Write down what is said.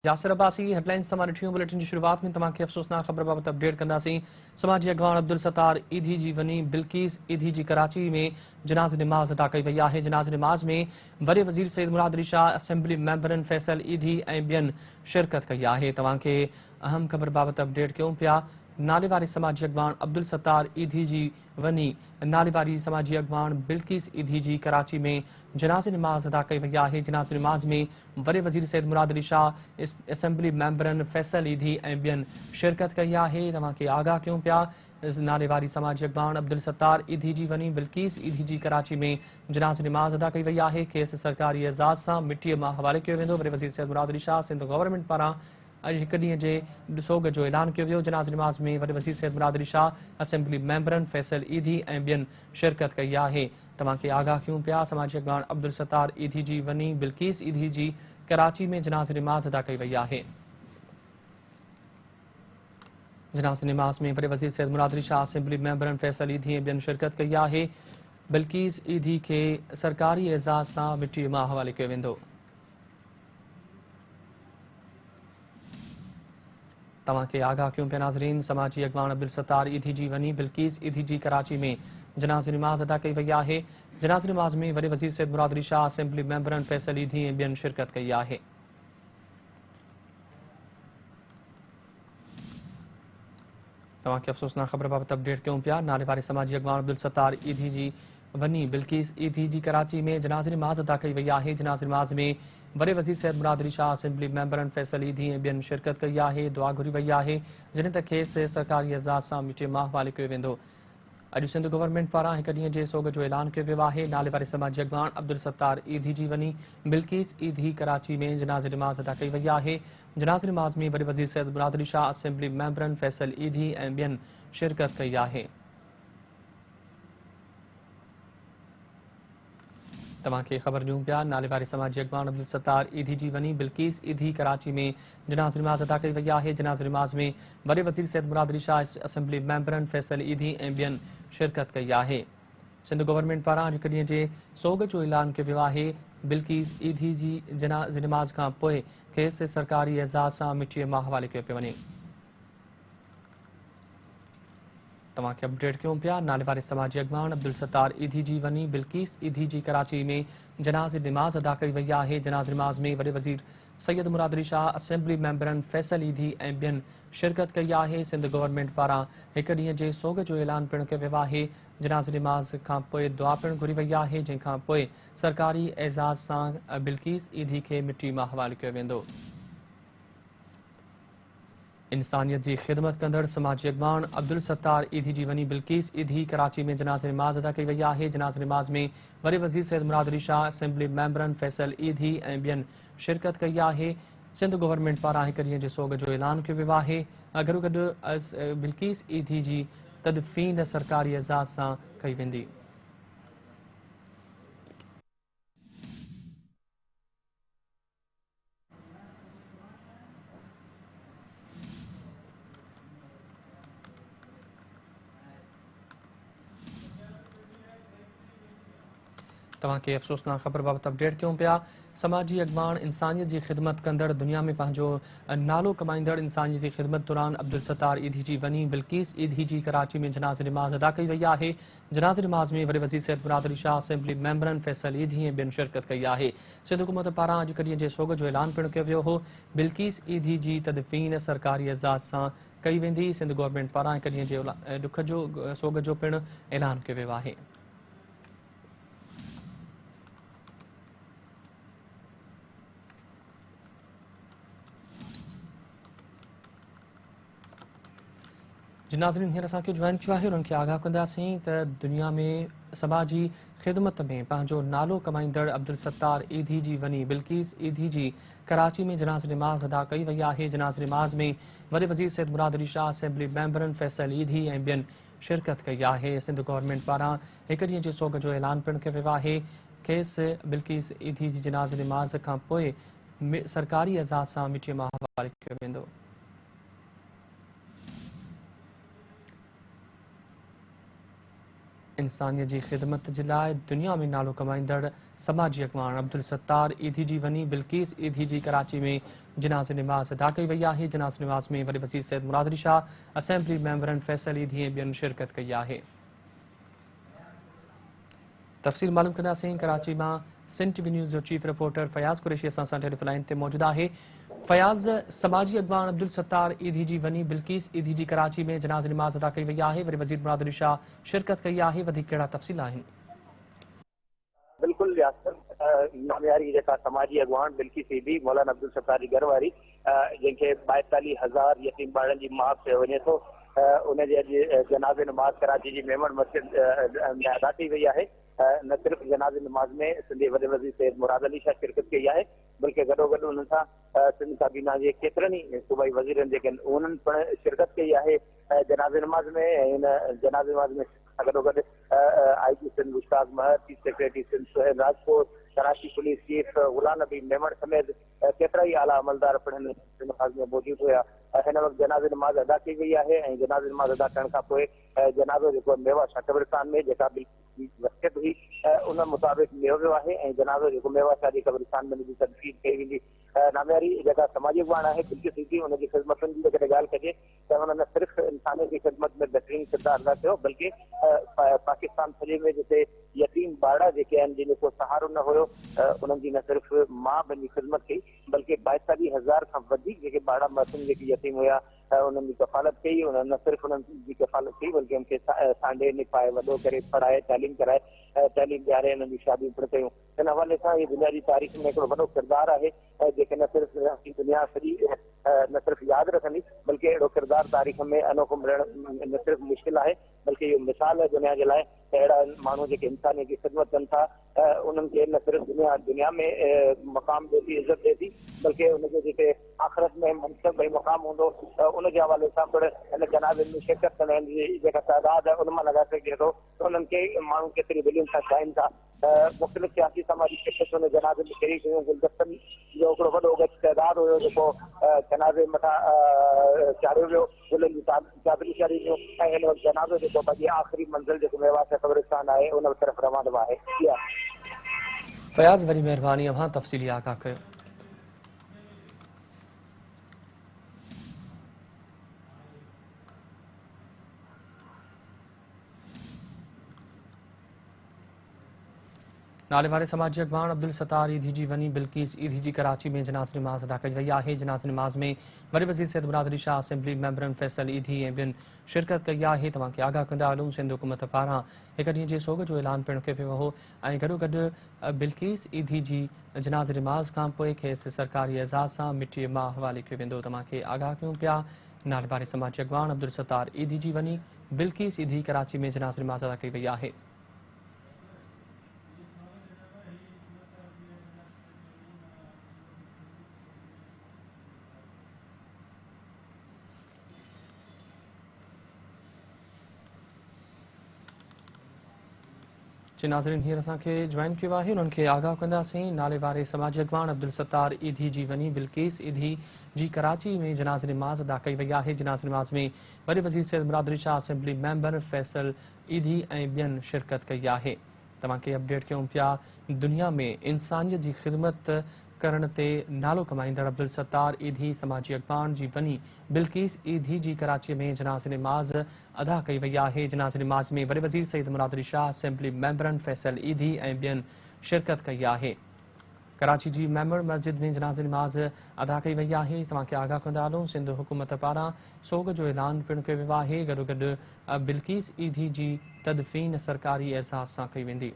Yasir Abbasi headlines तमाम ॾिठियूं। Bulletin जी शुरुआत में तव्हांखे अफ़सोसनाक ख़बर बाबति अपडेट कंदासीं। समाजी अॻवान अब्दुल सत्तार ईदी जी वनी बिल्किस ईदी जी कराची में जनाज़ नमाज़ अदा कई वई आहे। जनाज़ नमाज़ में वॾे वज़ीर सैयद मुराद अली शाह, असेंबली मेंबरनि फैसल ईदी ऐं ॿियनि शिरकत कई आहे। तव्हांखे अहम ख़बर बाबति अपडेट कयूं पिया। नाले वारे समाजी अॻवान अब्दुल सत्तार ईदी जी वनी नाले वारी समाजी अॻवान बिल्किस ईदी जी कराची में जनाज़ नमाज़ अदा कई वई आहे। जनाज़ नमाज़ में वॾे वज़ीर सैयद मुराद अली शाह, असेंबली मेंबरनि फैसल ईदी ऐं ॿियनि शिरकत कई आहे। तव्हांखे आगाह कयूं पिया। नाले वारी समाजी अॻवान अब्दुल सत्तार ईदी जी वनी बिल्किस ईदी जी कराची में जनाज़ नमाज़ अदा कई वई आहे। खेसि सरकारी एज़ाज़ सां मिटीअ मां हवाले कयो वेंदो। वॾे वज़ीर सैयद मुराद अली शाह सिंध गवर्नमेंट पारां अॼु हिकु ॾींहं जे सोग जो ऐलान कयो वियो। जनाज़ नमाज़ में वॾे वज़ीर सैयद मुराद अली शाह, असेंबली मेंबरनि फैसल ईदी ऐं ॿियनि शिरकत कई आहे। तव्हांखे आगाह कयूं पिया। समाजी अॻवान अब्दुल सत्तार ईदी जी वनी बिल्किस ईदी जी कराची में जनाज़ नमाज़ अदा कई वई आहे। जनाज़ नमाज़ में वॾे वज़ीर सैयद मुराद अली शाह, असेंबली मेंबरनि फैसल ईदी ऐं ॿियनि शिरकत कई आहे। बिल्किस ईदी खे सरकारी एज़ाज़ सां मिटीअ मां हवाले कयो वेंदो। तव्हांखे आगाह कयूं पिया नाज़रीन। समाजी अॻवान अब्दुल सत्तार ईदी जी वनी बिल्किस ईदी जी कराची में जनाज़ नमाज़ अदा कई वई आहे। जनाज़ नमाज़ में वॾे वज़ीर सैयद मुराद अली शाह, असेंबली मेंबरनि फैसल ईदी ऐं ॿियनि शिरकत कई आहे। तव्हांखे अफ़सोसनाक ख़बर बाबति अपडेट कयूं पिया। नाले वारे समाजी अॻवान अब्दुल सत्तार ईदी जी वनी बिल्किस ईदी जी कराची में जनाज़ नमाज़ अदा कई वई आहे। जनाज़ नमाज़ में वॾे वज़ीर सैयद मुराद अली शाह, असेंबली मेंबरनि फैसल ईदी ऐं ॿियनि शिरकत कई आहे। दुआ घुरी वई आहे जॾहिं त खेसि सरकारी एज़ाज़ सां मिटीअ मां हवाले कयो वेंदो। अॼु सिंध गवर्नमेंट पारां हिकु ॾींहं जे सोग जो ऐलान कयो वियो आहे। नाले वारे समाजी अॻवान अब्दुल सत्तार ईदी जी वनी बिल्किस ईदी कराची में जनाज़ नमाज़ अदा कई वई आहे। जनाज़ नमाज़ में वॾे वज़ीर सैयद मुराद अली शाह, असेंबली मेंबरनि फैसल ईदी ऐं ॿियनि शिरकत कई आहे। तव्हांखे ख़बर ॾियूं पिया। नाले वारे समाजी अॻवान अब्दुल सत्तार ईदी जी वनी बिल्किस ईदी कराची में जनाज़ नमाज़ अदा कई वई आहे। जनाज़ नमाज़ में वॾे वज़ीर सैयद मुराद अली शाह, असेंबली मेंबरनि फैसल ईदी ऐं ॿियनि शिरकत कई आहे। सिंध गवर्नमेंट पारां हिकु ॾींहं जे सोग जो ऐलान कयो वियो आहे। बिल्किस ईदी जी जनाज़ नमाज़ खां पोइ खेसि सरकारी एज़ाज़ सां मिटीअ मां हवाले कयो पियो वञे। तव्हांखे अपडेट कयूं पिया। नाले वारे समाजी अॻवान अब्दुल सत्तार ईदी जी वनी बिल्किस ईदी जी कराची में जनाज़ नमाज़ अदा कई वई आहे। जनाज़ नमाज़ में वॾे वज़ीर सैयद मुराद अली शाह, असेंबली मेंबरनि फैसल ईदी ऐं ॿियनि शिरकत कई आहे। सिंध गवर्नमेंट पारां हिकु ॾींहं जे सोग जो ऐलान पिणु कयो वियो आहे। जनाज़ नमाज़ खां पोइ दुआ पिणु घुरी वई आहे, जंहिंखां पोइ सरकारी एज़ाज़ सां बिल्किस ईदी खे मिटी मां हवाले कयो वेंदो। इंसानियत जी ख़िदमत कंदड़ समाजी अॻवान अब्दुल सत्तार ईदी जी वनी बिल्किस ईदी कराची में जनाज़ नमाज़ अदा कई वई आहे। जनाज़ नमाज़ में वॾे वज़ीर सैयद मुराद अली शाह, असेंबली मेंबरनि फैसल ईदी ऐं ॿियनि शिरकत कई आहे। सिंध गवर्नमेंट पारां हिकु ॾींहं जे सोग जो ऐलान कयो वियो आहे। गॾो गॾु बिल्किस ईदी जी तदफ़ीन सरकारी एज़ाज़ सां कई वेंदी। तव्हांखे अफ़सोसनाक ख़बर बाबति अपडेट कयूं पिया। समाजी अॻवान इंसानियत जी ख़िदमत कंदड़, दुनिया में पंहिंजो नालो कमाईंदड़ इंसानियत जी ख़िदमत दौरान अब्दुल सत्तार ईदी जी वनी बिल्किस ईदी जी कराची में जनाज़ नमाज़ अदा कई वई आहे। जनाज़ नमाज़ में वॾे वज़ीर सैयद मुराद अली शाह, असेंबली मेंबरनि फैसल ईदी ऐं ॿियनि शिरकत कई आहे। सिंध हुकूमत पारां अॼु हिकु ॾींहं जे सोग जो ऐलान पिणु कयो वियो हो। बिल्किस ईदी जी तदफ़ीन सरकारी एज़ाज़ सां कई वेंदी। सिंध गवर्नमेंट पारां हिकु ॾींहं जे ॾुख जो सोग जो पिणु ऐलान कयो वियो आहे। जी नाज़रीन, हींअर असांखे जॉइन किया है, उन्हनि खे आगाह कंदासीं त दुनिया में समाजी ख़िदमत में पंहिंजो नालो कमाईंदड़ अब्दुल सत्तार ईदी जी वनी बिल्किस ईदी जी कराची में जनाज़ नमाज़ अदा कई वई आहे। जनाज़ नमाज़ में वॾे वज़ीर सैयद मुराद अली शाह, असेंबली मेंबरनि फैसल ईदी ऐं ॿियनि शिरकत कई आहे। सिंध गवर्नमेंट पारां हिकु ॾींहं जे सोग जो ऐलान पिणु कयो वियो आहे। खेसि बिल्किस ईदी जी जनाज़ नमाज़ खां पोइ सरकारी एज़ाज़ सां मिटीअ मां हवाले कयो वेंदो। इंसानियत जी ख़िदमत जे लाइ दुनिया में नालो कमाईंदड़ समाजी अॻवान अब्दुल सत्तार ईधी जी वनी बिल्किस ईधी जी कराची में जनाज़े निमाज़ अदा कई वई आहे। जनाज़े निमाज़ में वॾे वज़ीर सैयद मुराद अली शाह, असेंबली मेंबरनि फैसल ईधी ऐं ॿियनि शिरकत कई आहे। तफ़सील मालूम कंदासीं। कराची में सिंध टीवी न्यूज़ जो चीफ रिपोर्टर फयाज़ कुरैशी असां सां टेलीफोन लाइन ते मौजूद आहे। फयाज़, समाजी अॻवान अब्दुल सत्तार ईधी जी वनी बिल्किस ईधी जी कराची में जनाज़े निमाज़ अदा कई वई आहे। वरी वज़ीर मुराद अली शाह शिरकत कई आहे। वधीक कहिड़ा तफ़सील आहिनि? बिल्कुल नामियारी जेका समाजी अॻवान बिल्किस ईदी मौलाना अब्दुल सत्तार जी घर वारी जंहिंखे 42,000 यतीम ॿारनि जी माउ चयो वञे थो, उनजे अॼु जनाज़े नमाज़ कराची जी मेमन मस्जिद में अदा कई वई आहे। न सिर्फ़ जनाज़े नमाज़ में सिंधी वॾे वज़ीर सैयद मुराद अली शाह शिरकत कई आहे, बल्कि गॾोगॾु उन्हनि सां सिंध काबीना जे केतिरनि ई सूबाई वज़ीरनि जेके उन्हनि पिणु शिरकत कई आहे जनाज़े नमाज़ में। ऐं हिन जनाज़े नमाज़ में गॾोगॾु IG Sindh Mushtaq Mahar, chief secretary Sindh Suhail Rajput, Karachi police chief Ghulam Nabi Memon समेत केतिरा ई आला अमलदार पिणु हिन नमाज़ में मौजूदु हुया। हिन वक़्तु जनाज़े नमाज़ अदा कई वई आहे ऐं जनाज़े नमाज़ अदा करण खां पोइ जनाज़ो जेको मेवा शाह कब्रिस्तान में जेका वसियत हुई उन मुताबिक़ लियो वियो आहे ऐं जनाज़ो जेको मेवा शाह जी कब्रिस्तान में हुनजी तदफ़ीन कई वेंदी। नामियारी जेका समाजी अॻवान आहे बिल्किस ईदी, उनजी ख़िदमतुनि जी जेकॾहिं ॻाल्हि कजे त हुन न सिर्फ़ इंसानियत जी ख़िदमत में बहितरीन किरदारु अदा कयो, बल्कि पाकिस्तान सॼे में जिते यतीम ॿार जेके आहिनि जिन को सहारो न हुयो, उन्हनि जी न सिर्फ़ माउ बनी ख़िदमत कई, बल्कि 42,000 खां वधीक जेके ॿार मासूम जेके यतीम हुया उन्हनि जी कफ़ालत कई। उन्हनि न सिर्फ़ उन्हनि जी कफ़ालत कई, बल्कि उनखे सांडे निपाए वॾो करे पढ़ाए तालीम कराए तालीम ॾियारे उन्हनि जी शादियूं पिणु कयूं। हिन हवाले सां इहे दुनिया जी तारीख़ में हिकिड़ो वॾो किरदारु आहे जेके न सिर्फ़ दुनिया सॼी न सिर्फ़ यादि रखंदी, बल्कि अहिड़ो किरदारु तारीख़ में अनोखो मिलणु न सिर्फ़ मुश्किल आहे, बल्कि इहो मिसाल आहे दुनिया जे लाइ त अहिड़ा माण्हू जेके इंसानियत जी ख़िदमत कनि था उन्हनि खे न सिर्फ़ दुनिया में मक़ाम ॾिए थी, इज़त ॾिए थी, बल्कि उनजो जेके आख़िरत में मनसब ऐं मुक़ाम हूंदो उनजे हवाले सां पिणु हिन जनाज़े में शिरकत कंदड़ जी जेका तइदाद आहे उन मां लॻाए सघिजे थो त उन्हनि खे माण्हू केतिरी दिलियुनि सां चाहिनि था। मुख़्तलिफ़ सियासी समाजी शिरकत हुन जनाज़े में शरीक हुयूं। गुलदस्तनि जो हिकिड़ो वॾो तइदादु हुयो जेको जनाज़े मथां चाढ़ियो वियो, गुलनि जी चादरूं चाढ़ी वियूं ऐं हिन वक़्तु जनाज़ो जेको पंहिंजी आख़िरी मंज़िल जेको मेवा शाह कब्रिस्तान आहे उन तरफ़ रवानो आहे। फयाज़, वरी महिरबानी, अव्हां तफ़सीली आगाह कयो। नाले वारे समाजी अॻवान अब्दुल सत्तार ईधी जी वनी बिल्किस ईधी जी कराची में जनाज़े निमाज़ अदा कई वई आहे। जनाज़े निमाज़ में वॾे वज़ीर सैयद मुराद अली शाह, असेंबली मेंबरनि फैसल ईधी ऐं ॿियनि शिरकत कई आहे। तव्हांखे आगाह कंदा हलूं, सिंध हुकूमत पारां हिकु ॾींहं जे सोग जो ऐलान पिणु कयो वियो हो ऐं गॾोगॾु बिल्किस ईधी जी जनाज़े निमाज़ खां पोइ खेसि सरकारी एज़ाज़ सां मिटीअ मां हवाले कयो वेंदो। तव्हांखे आगाह कयूं पिया, नाले वारे समाजी अॻवान अब्दुल सत्तार ईधी जी वनी बिल्किस ईधी कराची में जनाज़े निमाज़ अदा कई वई आहे। जे नाज़रीन हींअर असांखे जॉइन कयो आहे, उन्हनि खे आगाह कंदासीं। नाले वारे समाजी अॻवान अब्दुल सत्तार ईधी जी वनी बिल्किस ईधी जी कराची में जनाज़े निमाज़ अदा कई वई आहे। जनाज़े निमाज़ में वॾे वज़ीर सैयद मुराद अली शाह, असेंबली मेंबर फैसल ईधी ऐं ॿियनि शिरकत कई आहे। तव्हांखे अपडेट कयूं पिया, दुनिया में इंसानियत जी ख़िदमत करण ते नालो कमाईंदड़ अब्दुल सत्तार ईधी समाजी अॻवान जी वनी बिल्किस ईधी जी कराची में जनाज़े निमाज़ अदा कई वई आहे। जनाज़े निमाज़ में वॾे वज़ीर सैयद मुराद अली शाह, असेंबली मेंबरनि फैसल ईधी ऐं ॿियनि शिरकत कई आहे। कराची जी मेमण मस्जिद में जनाज़े निमाज़ अदा कई वई आहे। तव्हांखे आगाह कंदा हलूं, सिंध हुकूमत पारां सोग जो ऐलान पिणु कयो वियो आहे। गॾोगॾु बिल्किस ईधी जी तदफ़ीन सरकारी एज़ाज़ सां कई वेंदी।